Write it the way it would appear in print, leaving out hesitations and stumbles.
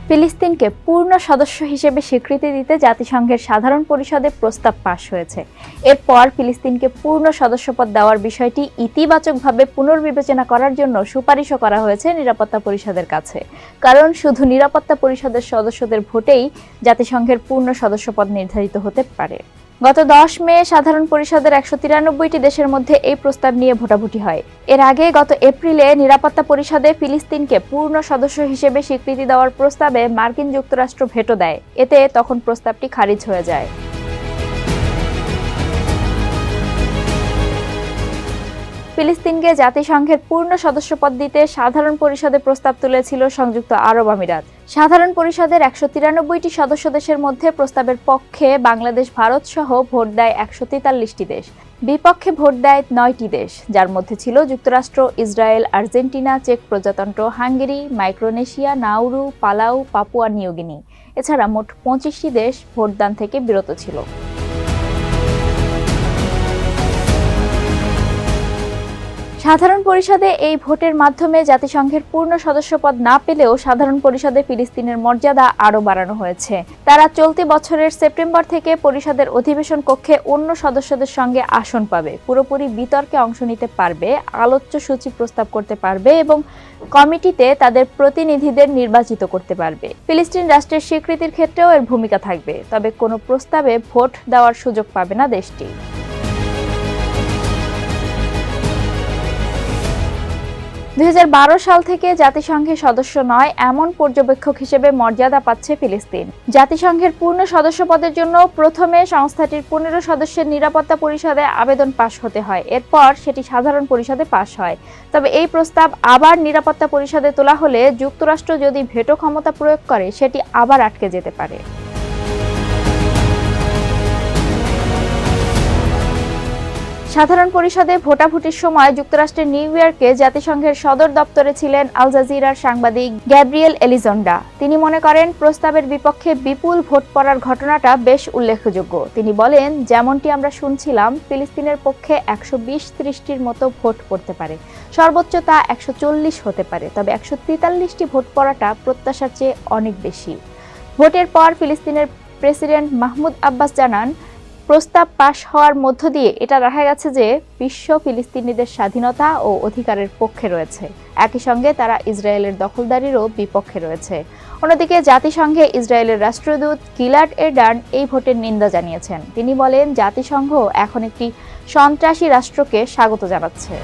ফিলিস্তিনকে পূর্ণ সদস্য হিসেবে স্বীকৃতি দিতে জাতিসংঘের সাধারণ পরিষদে প্রস্তাব পাস হয়েছে। এরপর ফিলিস্তিনকে পূর্ণ সদস্যপদ দেওয়ার বিষয়টি ইতিবাচকভাবে পুনর্বিবেচনা করার জন্য সুপারিশও করা হয়েছে নিরাপত্তা পরিষদের কাছে। কারণ শুধু নিরাপত্তা পরিষদের সদস্যদের ভোটেই জাতিসংঘের পূর্ণ সদস্যপদ নির্ধারিত হতে পারে। গত 10 মে সাধারণ পরিষদের 193টি দেশের মধ্যে এই প্রস্তাব নিয়ে ভোটাভুটি হয়। এর আগে গত এপ্রিলে নিরাপত্তা পরিষদে ফিলিস্তিনকে পূর্ণ সদস্য হিসেবে স্বীকৃতি দেওয়ার প্রস্তাবে মার্কিন যুক্তরাষ্ট্র ভেটো দেয়। এতে তখন প্রস্তাবটি খারিজ হয়ে যায়। ফিলিস্তিনকে জাতিসংঘের পূর্ণ সদস্যপদ দিতে সাধারণ পরিষদে প্রস্তাব তুলেছিল সংযুক্ত আরব আমিরাত। সাধারণ পরিষদের 193টি সদস্য দেশের মধ্যে প্রস্তাবের পক্ষে বাংলাদেশ, ভারত সহ ভোট দেয় 143টি দেশ। বিপক্ষে ভোট দেয় 9টি দেশ, যার মধ্যে ছিল যুক্তরাষ্ট্র, ইসরায়েল, আর্জেন্টিনা, চেক প্রজাতন্ত্র, Hungary, Micronesia, Nauru, Palau, Papua New Guinea. এছাড়া মোট 25টি দেশ ভোটদান থেকে বিরত ছিল। সাধারণ পরিষদে এই ভোটের মাধ্যমে জাতিসংঘের পূর্ণ সদস্যপদ না পেলেও সাধারণ পরিষদে ফিলিস্তিনের মর্যাদা আরও বাড়ানো হয়েছে। তারা চলতি বছরের সেপ্টেম্বর থেকে পরিষদের অধিবেশন কক্ষে অন্য সদস্যদের সঙ্গে আসন পাবে, পুরোপুরি বিতর্কে অংশ নিতে পারবে, আলোচ্য সূচি প্রস্তাব করতে পারবে এবং কমিটিতে তাদের প্রতিনিধিদের নির্বাচিত করতে পারবে। ফিলিস্তিন রাষ্ট্রের স্বীকৃতির ক্ষেত্রেও এর ভূমিকা থাকবে, তবে কোনো প্রস্তাবে ভোট দেওয়ার সুযোগ পাবে না দেশটি। 2012 সাল থেকে জাতিসংঘের সদস্য নয় এমন পর্যবেক্ষক হিসেবে মর্যাদা পাচ্ছে ফিলিস্তিন। জাতিসংঘের পূর্ণ সদস্যপদের জন্য প্রথমে সংস্থাটির 15 সদস্যের নিরাপত্তা পরিষদে আবেদন পাশ হতে হয়, এরপর সেটি সাধারণ পরিষদে পাশ হয়। তবে এই প্রস্তাব আবার নিরাপত্তা পরিষদে তোলা হলে যুক্তরাষ্ট্র যদি ভেটো ক্ষমতা প্রয়োগ করে সেটি আবার আটকে যেতে পারে। সাধারণ পরিষদে ভোটাভুটির সময় যুক্তরাষ্ট্রের নিউ ইয়র্কে জাতিসংঘের সদর দপ্তরে ছিলেন আল জাজিরার সাংবাদিক গ্যাব্রিয়েল এলিজন্ডা। তিনি মনে করেন প্রস্তাবের বিপক্ষে বিপুল ভোট পড়ার ঘটনাটা বেশ উল্লেখযোগ্য। তিনি বলেন, যেমনটি আমরা শুনছিলাম, ফিলিস্তিনের পক্ষে 120-30টির মতো ভোট পড়তে পারে, সর্বোচ্চ তা 140 হতে পারে, তবে 143টি ভোট পড়াটা প্রত্যাশার চেয়ে অনেক বেশি। ভোটের পর ফিলিস্তিনের প্রেসিডেন্ট মাহমুদ আব্বাস জানান, প্রস্তাব পাশ হওয়ার মধ্য দিয়ে এটা দেখা গেছে যে বিশ্ব ফিলিস্তিনিদের স্বাধীনতা ও অধিকারের পক্ষে রয়েছে। একই সঙ্গে তারা ইসরায়েলের দখলদারিরও বিপক্ষে রয়েছে। অন্যদিকে জাতিসংঘে ইসরায়েলের রাষ্ট্রদূত গিলাড এরডান এই ভোটের নিন্দা জানিয়েছেন। তিনি বলেন, জাতিসংঘ এখন একটি সন্ত্রাসী রাষ্ট্রকে স্বাগত জানাচ্ছে।